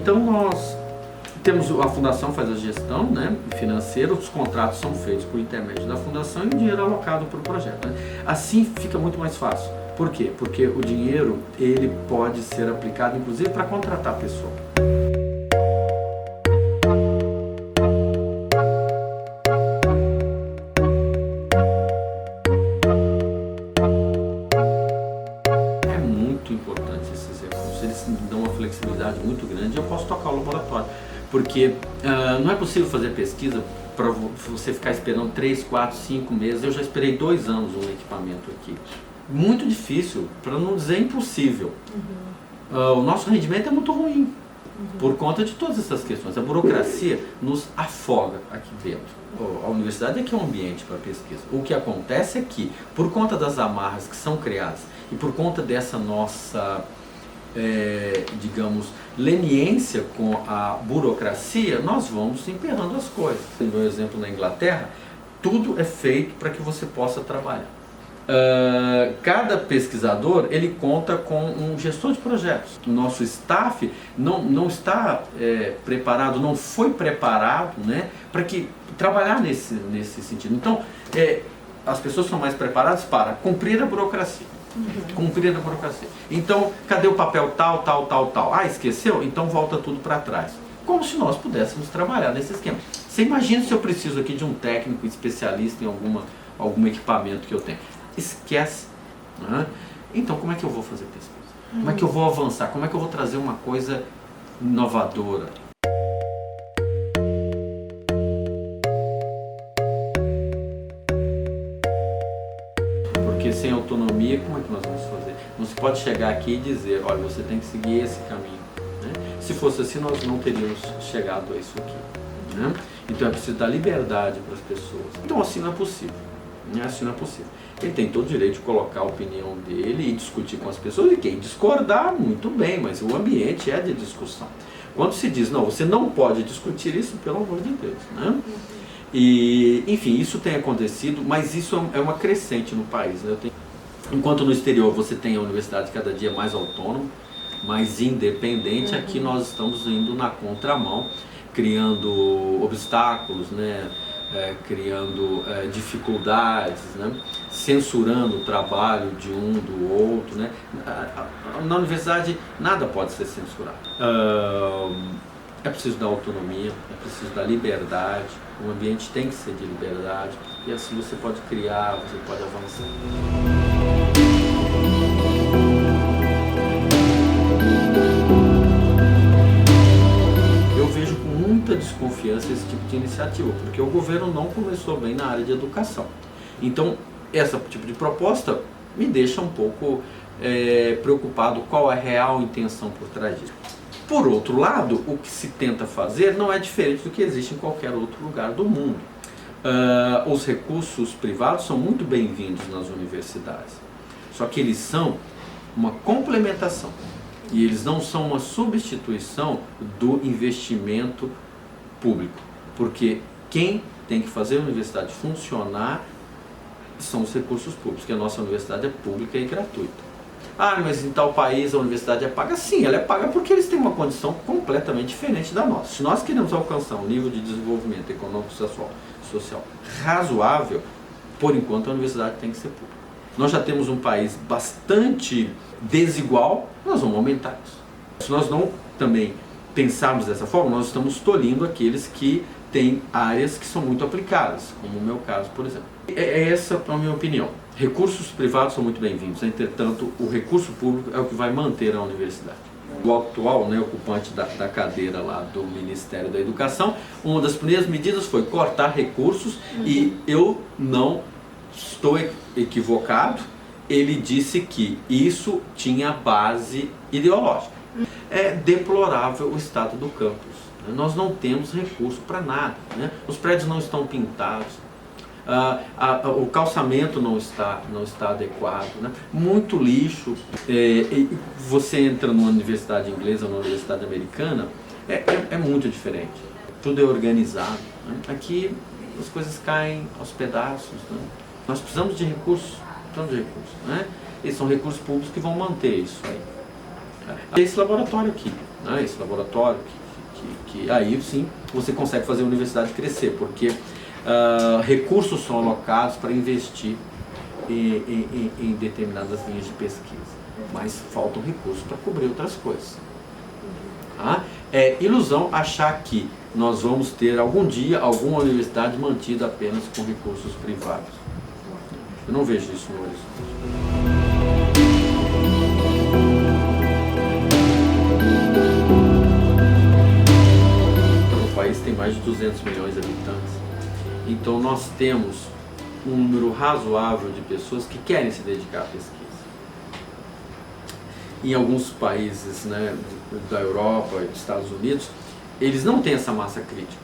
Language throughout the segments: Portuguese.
Então nós temos, a fundação faz a gestão, né, financeira, os contratos são feitos por intermédio da fundação e o dinheiro é alocado para o projeto, né? Assim fica muito mais fácil. Por quê? Porque o dinheiro ele pode ser aplicado inclusive para contratar pessoa. É muito importante esses recursos, eles dão uma flexibilidade muito grande. Eu posso tocar o laboratório, porque não é possível fazer pesquisa para você ficar esperando 3, 4, 5 meses. Eu já esperei 2 anos um equipamento aqui. Muito difícil, para não dizer impossível. O nosso rendimento é muito ruim, por conta de todas essas questões. A burocracia nos afoga aqui dentro. A universidade é que é um ambiente para pesquisa. O que acontece é que, por conta das amarras que são criadas e por conta dessa nossa, digamos, leniência com a burocracia, nós vamos emperrando as coisas. No exemplo na Inglaterra, tudo é feito para que você possa trabalhar. Cada pesquisador ele conta com um gestor de projetos. O nosso staff não está preparado, não foi preparado, né, para trabalhar nesse sentido. Então, as pessoas são mais preparadas para cumprir a burocracia. Cumprir a burocracia. Então, cadê o papel tal? Ah, esqueceu? Então volta tudo para trás. Como se nós pudéssemos trabalhar nesse esquema. Você imagina se eu preciso aqui de um técnico especialista em algum equipamento que eu tenho. Esquece. Né? Então, como é que eu vou fazer pesquisa? Como é que eu vou avançar? Como é que eu vou trazer uma coisa inovadora? Porque sem autonomia, como é que nós vamos fazer? Não se pode chegar aqui e dizer, olha, você tem que seguir esse caminho. Né? Se fosse assim, nós não teríamos chegado a isso aqui. Né? Então é preciso dar liberdade para as pessoas. Então assim não é possível. Assim não é possível. Ele tem todo o direito de colocar a opinião dele e discutir com as pessoas, e quem discordar, muito bem, mas o ambiente é de discussão. Quando se diz, não, você não pode discutir isso, pelo amor de Deus, né? E, enfim, isso tem acontecido, mas isso é uma crescente no país, né? Enquanto no exterior você tem a universidade cada dia mais autônoma, mais independente, aqui nós estamos indo na contramão, criando obstáculos, né? Criando dificuldades, né? Censurando o trabalho de um do outro, né? Na universidade nada pode ser censurado. É preciso dar autonomia, é preciso dar liberdade, o ambiente tem que ser de liberdade, e assim você pode criar, você pode avançar. Eu vejo com muita desconfiança esse tipo de iniciativa, porque o governo não começou bem na área de educação. Então, esse tipo de proposta me deixa um pouco preocupado qual é a real intenção por trás disso. Por outro lado, o que se tenta fazer não é diferente do que existe em qualquer outro lugar do mundo. Os recursos privados são muito bem-vindos nas universidades, só que eles são uma complementação. E eles não são uma substituição do investimento público, porque quem tem que fazer a universidade funcionar são os recursos públicos, que a nossa universidade é pública e gratuita. Ah, mas em tal país a universidade é paga? Sim, ela é paga porque eles têm uma condição completamente diferente da nossa. Se nós queremos alcançar um nível de desenvolvimento econômico-social razoável, por enquanto a universidade tem que ser pública. Nós já temos um país bastante desigual, nós vamos aumentar isso. Se nós não também pensarmos dessa forma, nós estamos tolhindo aqueles que têm áreas que são muito aplicadas, como o meu caso, por exemplo. Essa é a minha opinião. Recursos privados são muito bem-vindos, entretanto, o recurso público é o que vai manter a universidade. O atual, né, ocupante da cadeira lá do Ministério da Educação, uma das primeiras medidas foi cortar recursos, e eu não estou equivocado, ele disse que isso tinha base ideológica. É deplorável o estado do campus. Né? Nós não temos recurso para nada. Né? Os prédios não estão pintados, o calçamento não está adequado, né? Muito lixo. Você entra numa universidade inglesa ou numa universidade americana, é muito diferente. Tudo é organizado. Né? Aqui as coisas caem aos pedaços. Né? Nós precisamos de recursos, né? E são recursos públicos que vão manter isso aí. Esse laboratório aqui, né? Esse laboratório que aí sim você consegue fazer a universidade crescer, porque recursos são alocados para investir em determinadas linhas de pesquisa, mas faltam recursos para cobrir outras coisas. Tá? É ilusão achar que nós vamos ter algum dia alguma universidade mantida apenas com recursos privados. Eu não vejo isso no horizonte. O país tem mais de 200 milhões de habitantes, então nós temos um número razoável de pessoas que querem se dedicar à pesquisa. Em alguns países, né, da Europa e dos Estados Unidos, eles não têm essa massa crítica.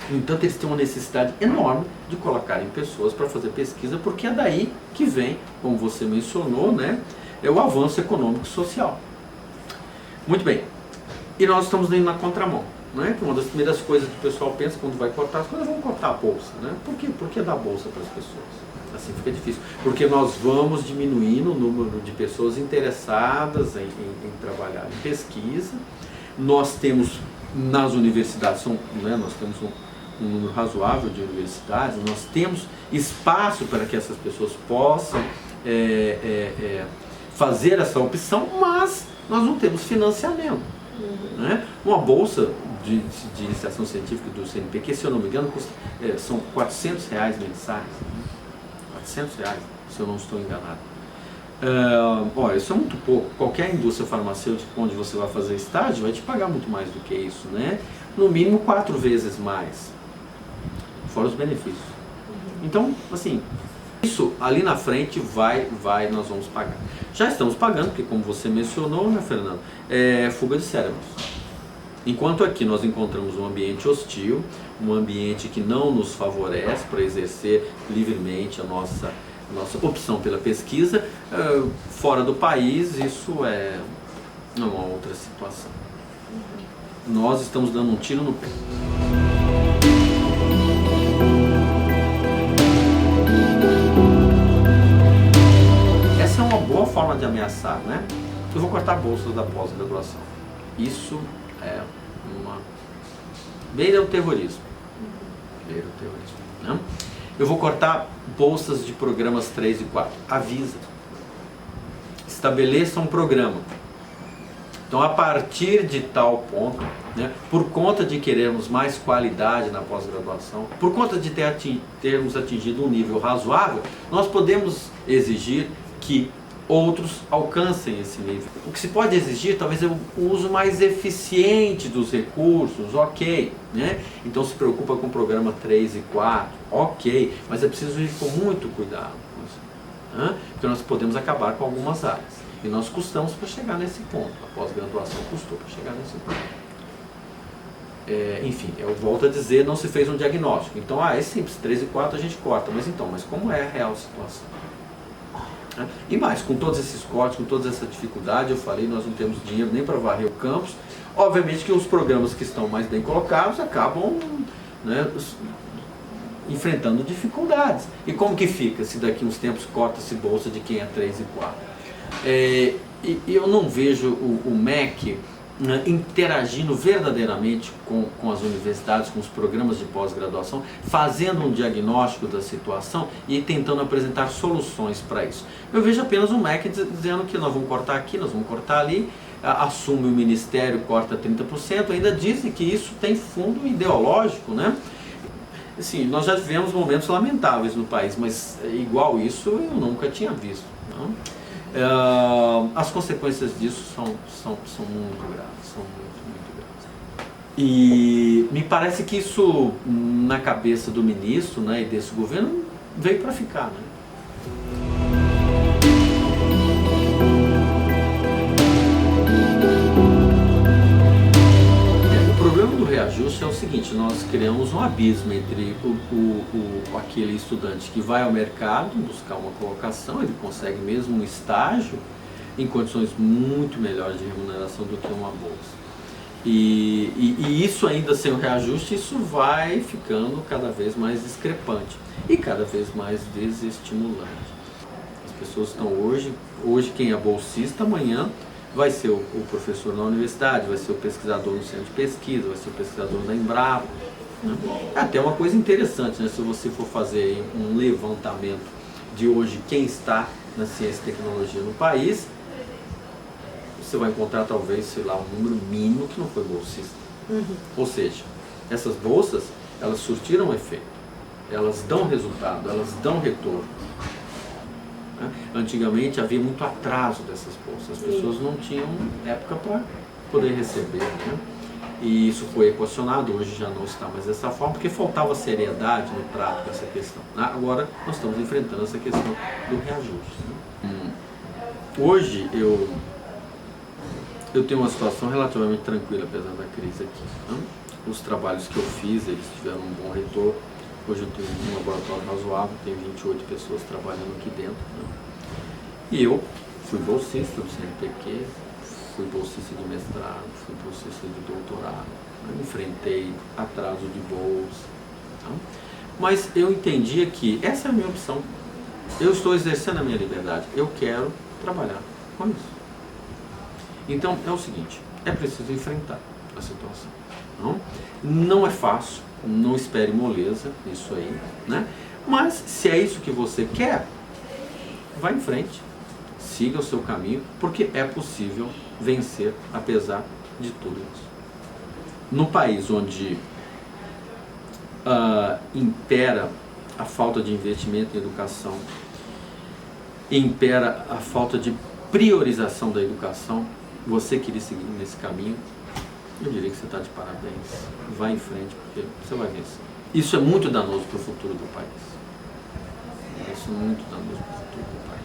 No entanto, eles têm uma necessidade enorme de colocarem pessoas para fazer pesquisa, porque é daí que vem, como você mencionou, né, é o avanço econômico e social. Muito bem. E nós estamos indo na contramão. Né? Uma das primeiras coisas que o pessoal pensa quando vai cortar as coisas, vamos cortar a bolsa. Né? Por quê? Por que dar bolsa para as pessoas? Assim fica difícil. Porque nós vamos diminuindo o número de pessoas interessadas em trabalhar em pesquisa. Nós temos nas universidades, né, nós temos um número razoável de universidades, nós temos espaço para que essas pessoas possam fazer essa opção, mas nós não temos financiamento. Né? Uma bolsa de iniciação científica do CNPq, se eu não me engano, são R$400 mensais. R$400, se eu não estou enganado. Olha, isso é muito pouco. Qualquer indústria farmacêutica onde você vai fazer estágio vai te pagar muito mais do que isso, né? No mínimo 4 vezes mais, fora os benefícios. Então, assim, isso ali na frente nós vamos pagar. Já estamos pagando, porque como você mencionou, né, Fernando, fuga de cérebros. Enquanto aqui nós encontramos um ambiente hostil, um ambiente que não nos favorece para exercer livremente a nossa opção pela pesquisa, fora do país isso é uma outra situação. Nós estamos dando um tiro no pé. Essa é uma boa forma de ameaçar, né? Eu vou cortar bolsas da pós-graduação. Isso é beira o terrorismo. Beira o terrorismo, né? Eu vou cortar bolsas de programas 3 e 4. Avisa. Estabeleça um programa. Então, a partir de tal ponto, né, por conta de querermos mais qualidade na pós-graduação, por conta de termos atingido um nível razoável, nós podemos exigir que outros alcancem esse nível. O que se pode exigir talvez é o uso mais eficiente dos recursos, ok, né? Então se preocupa com o programa 3 e 4, ok, mas é preciso ir com muito cuidado com isso, né? Porque nós podemos acabar com algumas áreas. E nós custamos para chegar nesse ponto, a pós-graduação custou para chegar nesse ponto. Enfim, eu volto a dizer, não se fez um diagnóstico. Então, é simples, 3 e 4 a gente corta, mas como é a real situação? E mais, com todos esses cortes, com toda essa dificuldade, eu falei, nós não temos dinheiro nem para varrer o campus. Obviamente que os programas que estão mais bem colocados acabam, né, enfrentando dificuldades. E como que fica se daqui uns tempos corta-se bolsa de quem é 3 e 4? E eu não vejo o MEC, né, interagindo verdadeiramente com as universidades, com os programas de pós-graduação, fazendo um diagnóstico da situação e tentando apresentar soluções para isso. Eu vejo apenas o MEC dizendo que nós vamos cortar aqui, nós vamos cortar ali, assume o ministério, corta 30%, ainda dizem que isso tem fundo ideológico, né? Assim, nós já tivemos momentos lamentáveis no país, mas igual isso eu nunca tinha visto, não? As consequências disso são muito graves, são muito graves. E me parece que isso, na cabeça do ministro, né, e desse governo, veio para ficar, né? O problema do reajuste é o seguinte: nós criamos um abismo entre aquele estudante que vai ao mercado buscar uma colocação, ele consegue mesmo um estágio em condições muito melhores de remuneração do que uma bolsa. E isso ainda sem o reajuste, isso vai ficando cada vez mais discrepante e cada vez mais desestimulante. As pessoas estão hoje quem é bolsista, amanhã vai ser o professor na universidade, vai ser o pesquisador no centro de pesquisa, vai ser o pesquisador da Embrapa. Né? É até uma coisa interessante, né? Se você for fazer um levantamento de hoje, quem está na ciência e tecnologia no país, você vai encontrar talvez, sei lá, um número mínimo que não foi bolsista. Ou seja, essas bolsas, elas surtiram efeito, elas dão resultado, elas dão retorno. Né? Antigamente havia muito atraso dessas bolsas, as pessoas não tinham época para poder receber. Né? E isso foi equacionado, hoje já não está mais dessa forma, porque faltava seriedade no trato com essa questão. Né? Agora nós estamos enfrentando essa questão do reajuste. Né? Hoje eu tenho uma situação relativamente tranquila, apesar da crise aqui. Né? Os trabalhos que eu fiz, eles tiveram um bom retorno. Hoje eu tenho um laboratório razoável, tem 28 pessoas trabalhando aqui dentro. Né? E eu fui bolsista do CNPq, fui bolsista de mestrado, fui bolsista de doutorado, né? Enfrentei atraso de bolsa. Tá? Mas eu entendia que essa é a minha opção. Eu estou exercendo a minha liberdade, eu quero trabalhar com isso. Então é o seguinte, é preciso enfrentar a situação. Não é fácil, não espere moleza, isso aí, né? Mas se é isso que você quer, vá em frente, siga o seu caminho, porque é possível vencer apesar de tudo isso. No país onde impera a falta de investimento em educação, impera a falta de priorização da educação, você queria seguir nesse caminho, eu diria que você está de parabéns. Vai em frente, porque você vai vencer. Isso é muito danoso para o futuro do país. Isso é muito danoso para o futuro do país.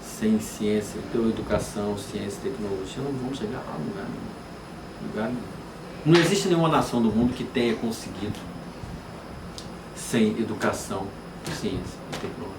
Sem ciência, pela educação, ciência e tecnologia, não vamos chegar a lugar nenhum. Lugar nenhum. Não existe nenhuma nação do mundo que tenha conseguido sem educação, ciência e tecnologia.